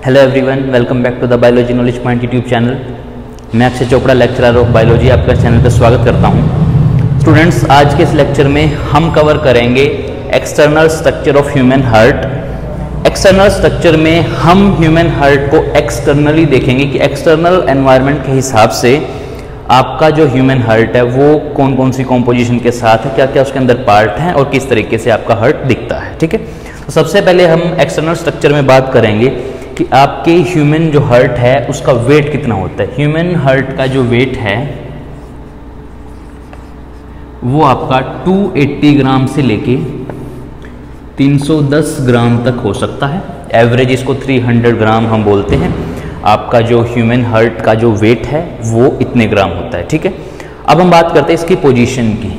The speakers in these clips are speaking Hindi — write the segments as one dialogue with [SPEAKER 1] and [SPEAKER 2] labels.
[SPEAKER 1] Hello everyone, welcome back to the biology knowledge point YouTube channel. मैं Akshay Chopra, lecturer of biology, आपका चैनल पर स्वागत करता हूं। स्टूडेंट्स, आज के इस लेक्चर में हम कवर करेंगे external structure of human heart. External structure में हम ह्यूमन हार्ट को एक्सटर्नली देखेंगे कि एक्सटर्नल एनवायरनमेंट के हिसाब से आपका जो ह्यूमन हार्ट है वो कौन कौन सी कॉम्पोजिशन के साथ है, क्या क्या उसके अंदर पार्ट हैं और किस तरीके से आपका हार्ट दिखता है। ठीक है, तो सबसे पहले हम एक्सटर्नल स्ट्रक्चर में बात करेंगे कि आपके ह्यूमन जो हार्ट है उसका वेट कितना होता है। ह्यूमन हार्ट का जो वेट है वो आपका 280 ग्राम से लेके 310 ग्राम तक हो सकता है। एवरेज इसको 300 ग्राम हम बोलते हैं। आपका जो ह्यूमन हार्ट का जो वेट है वो इतने ग्राम होता है। ठीक है, अब हम बात करते हैं इसकी पोजीशन की।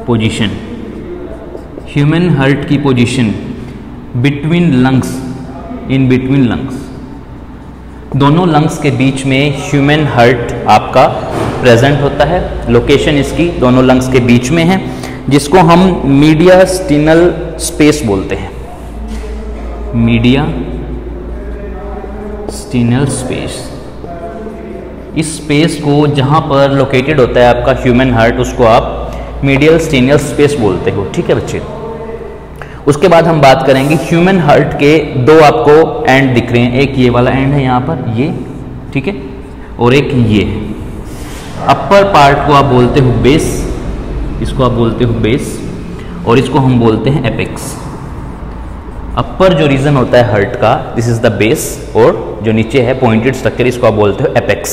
[SPEAKER 1] पोजीशन, ह्यूमन हार्ट की position between lungs, in between lungs, दोनों लंग्स के बीच में ह्यूमन हार्ट आपका प्रेजेंट होता है। लोकेशन इसकी दोनों लंग्स के बीच में है, जिसको हम मीडियास्टिनल स्पेस बोलते हैं। मीडियास्टिनल स्पेस, इस स्पेस को जहां पर लोकेटेड होता है आपका ह्यूमन हार्ट, उसको आप मीडियास्टिनल स्पेस बोलते हो। ठीक है बच्चे, उसके बाद हम बात करेंगे ह्यूमन हार्ट के दो आपको एंड दिख रहे हैं। एक ये वाला एंड है यहाँ पर, ये, ठीक है, और एक ये है। अपर पार्ट को आप बोलते हो बेस, इसको आप बोलते हो बेस, और इसको हम बोलते हैं एपेक्स। अपर जो रीजन होता है हार्ट का, दिस इज द बेस, और जो नीचे है पॉइंटेड स्ट्रक्चर, इसको आप बोलते हो एपेक्स।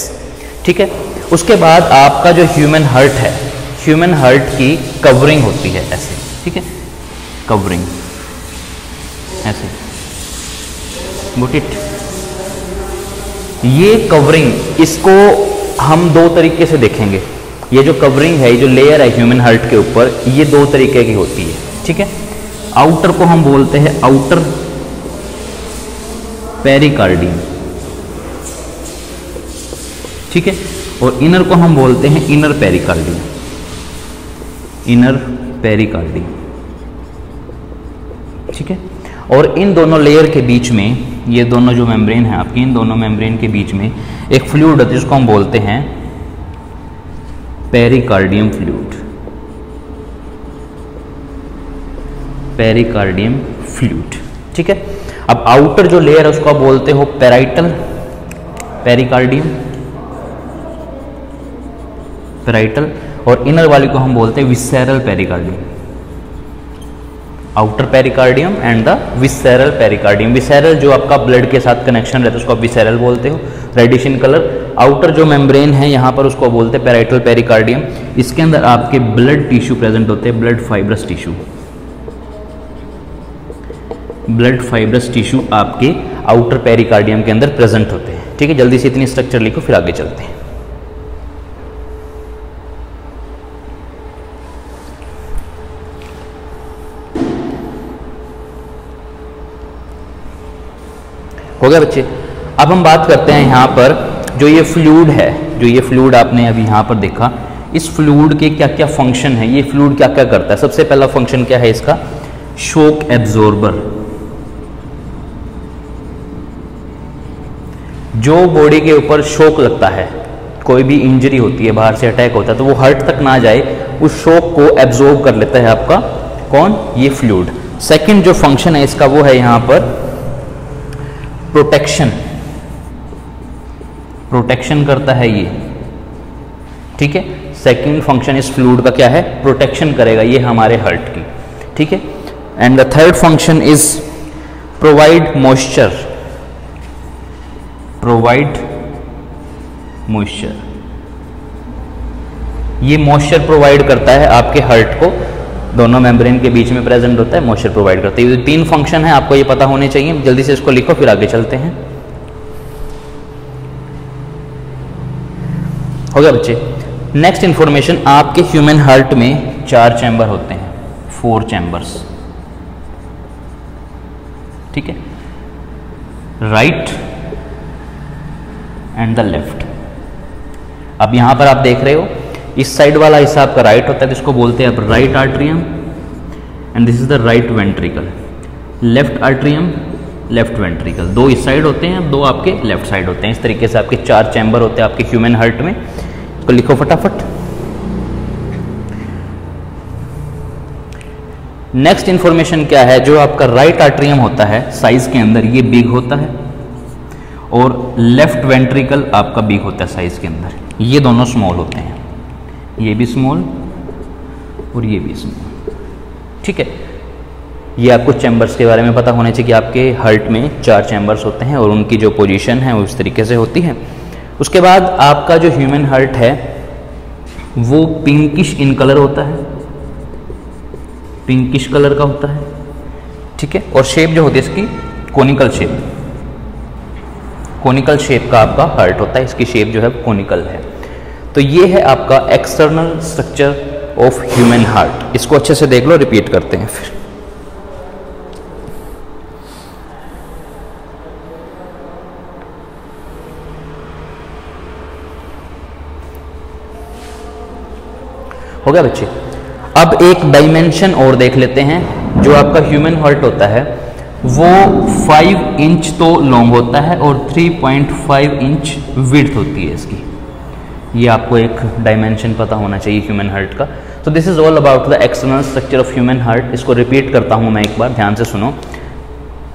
[SPEAKER 1] ठीक है, उसके बाद आपका जो ह्यूमन हार्ट है, ह्यूमन हार्ट की कवरिंग होती है ऐसे। ठीक है, कवरिंग ऐसे, गुट इट। ये कवरिंग, इसको हम दो तरीके से देखेंगे। ये जो कवरिंग है, ये जो लेयर है ह्यूमन हार्ट के ऊपर, ये दो तरीके की होती है। ठीक है, आउटर को हम बोलते हैं आउटर पेरिकार्डियम, ठीक है, और इनर को हम बोलते हैं इनर पेरिकार्डियम, इनर पेरिकार्डियम। ठीक है, और इन दोनों लेयर के बीच में, ये दोनों जो मेम्ब्रेन है आपकी, इन दोनों मेम्ब्रेन के बीच में एक फ्लूइड होता है जिसको हम बोलते हैं पेरिकार्डियम फ्लूइड, पेरिकार्डियम फ्लूइड। ठीक है, अब आउटर जो लेयर है उसको आप बोलते हो पेराइटल पेरिकार्डियम, पेराइटल, और इनर वाली को हम बोलते हैं visceral pericardium. Outer pericardium and the visceral pericardium. Visceral जो आपका ब्लड के साथ कनेक्शन रहता है उसको आप विसेरल बोलते हो, रेडिश इन कलर। आउटर जो मेम्ब्रेन है यहाँ पर, उसको बोलते हैं पेराइटल पेरिकार्डियम। इसके अंदर आपके ब्लड टिश्यू प्रेजेंट होते हैं, blood fibrous tissue, blood fibrous tissue आपके आउटर पेरिकार्डियम के अंदर प्रेजेंट होते हैं। ठीक है, जल्दी से इतनी स्ट्रक्चर लिखो, फिर आगे चलते हैं। हो गया बच्चे। अब हम बात करते हैं यहाँ पर जो ये फ्लूइड है, जो ये फ्लूइड आपने अभी यहाँ पर देखा, इस फ्लूइड के क्या क्या फंक्शन है, ये फ्लूइड क्या क्या करता है। सबसे पहला फंक्शन क्या है इसका, शॉक एब्जॉर्बर। जो बॉडी के ऊपर शॉक लगता है, कोई भी इंजरी होती है, बाहर से अटैक होता है, तो वो हार्ट तक ना जाए, उस शॉक को एब्जॉर्ब कर लेता है आपका कौन, ये फ्लूइड। सेकंड जो फंक्शन है इसका वो है यहाँ पर प्रोटेक्शन, प्रोटेक्शन करता है ये। ठीक है, सेकंड फंक्शन इस फ्लूइड का क्या है, प्रोटेक्शन करेगा ये हमारे हार्ट की। ठीक है, and the third function is provide moisture, provide moisture. ये मॉइस्चर प्रोवाइड करता है आपके हार्ट को, दोनों मेम्ब्रेन के बीच में प्रेजेंट होता है, मॉइस्चर प्रोवाइड करते हैं। ये तीन फंक्शन है, आपको ये पता होने चाहिए। जल्दी से इसको लिखो, फिर आगे चलते हैं। हो गया बच्चे। नेक्स्ट इंफॉर्मेशन, आपके ह्यूमन हार्ट में 4 चैम्बर होते हैं, 4 चैम्बर्स। ठीक है, राइट एंड द लेफ्ट। अब यहां पर आप देख रहे हो, इस साइड वाला हिस्सा आपका राइट होता है, जिसको बोलते हैं आप right atrium, and this is the right ventricle. Left atrium, left ventricle, 2 इस साइड होते हैं, 2 आपके लेफ्ट साइड होते हैं। इस तरीके से आपके 4 चैम्बर होते हैं आपके ह्यूमन हार्ट में। इसको लिखो फटाफट। नेक्स्ट इंफॉर्मेशन क्या है, जो आपका राइट आर्ट्रियम होता है साइज के अंदर ये बिग होता है, और लेफ्ट वेंट्रिकल आपका बिग होता है साइज के अंदर, ये दोनों स्मॉल होते हैं, ये भी स्मॉल और ये भी स्मॉल। ठीक है, ये आपको चैम्बर्स के बारे में पता होना चाहिए कि आपके हार्ट में 4 चैम्बर्स होते हैं और उनकी जो पोजीशन है वो इस तरीके से होती है। उसके बाद आपका जो ह्यूमन हार्ट है वो पिंकिश इन कलर होता है, पिंकिश कलर का होता है। ठीक है, और शेप जो होती है इसकी कोनिकल शेप, कोनिकल शेप का आपका हार्ट होता है, इसकी शेप जो है कोनिकल है। तो ये है आपका external structure of human heart. इसको अच्छे से देख लो, रिपीट करते हैं फिर। हो गया बच्चे। अब एक डायमेंशन और देख लेते हैं। जो आपका ह्यूमन हार्ट होता है वो 5 इंच तो लॉन्ग होता है और 3.5 इंच विड्थ होती है इसकी। ये आपको एक डायमेंशन पता होना चाहिए ह्यूमन हार्ट का। तो this is all about the external structure of human heart. इसको रिपीट करता हूँ मैं एक बार, ध्यान से सुनो।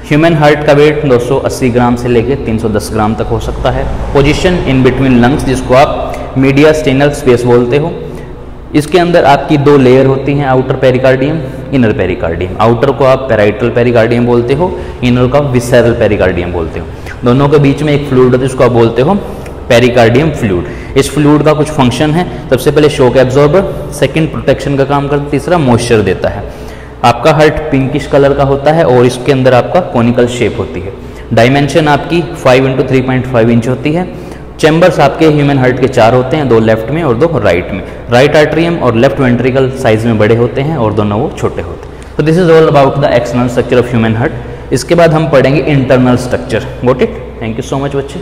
[SPEAKER 1] ह्यूमन हार्ट का वेट 280 ग्राम से लेके 310 ग्राम तक हो सकता है। पोजीशन इन बिटवीन लंग्स, जिसको आप मीडियास्टेनल स्पेस बोलते हो। इसके अंदर आपकी 2 लेयर होती हैं, outer pericardium, inner pericardium. Outer को आप पेराइटल पेरिकार्डियम बोलते हो, इनर को आप विसेरल पेरिकार्डियम बोलते हो। दोनों के बीच में एक फ्लूइड होता है जिसको आप बोलते हो पेरिकार्डियम फ्लूइड। इस फ्लूइड का कुछ फंक्शन है, सबसे पहले शॉक एब्जॉर्बर, सेकंड प्रोटेक्शन का काम करता है, तीसरा मॉइस्चर देता है। आपका हार्ट पिंकिश कलर का होता है और इसके अंदर आपका कोनिकल शेप होती है। डायमेंशन आपकी 5 × 3.5 इंच होती है। चैम्बर्स आपके ह्यूमन हार्ट के 4 होते हैं, 2 लेफ्ट में और 2 राइट में। राइट आर्ट्रियम और लेफ्ट वेंट्रिकल साइज में बड़े होते हैं और दोनों वो छोटे होते हैं। तो this is all about the external structure of human heart. इसके बाद हम पढ़ेंगे internal structure. Got it? Thank you so much बच्चे।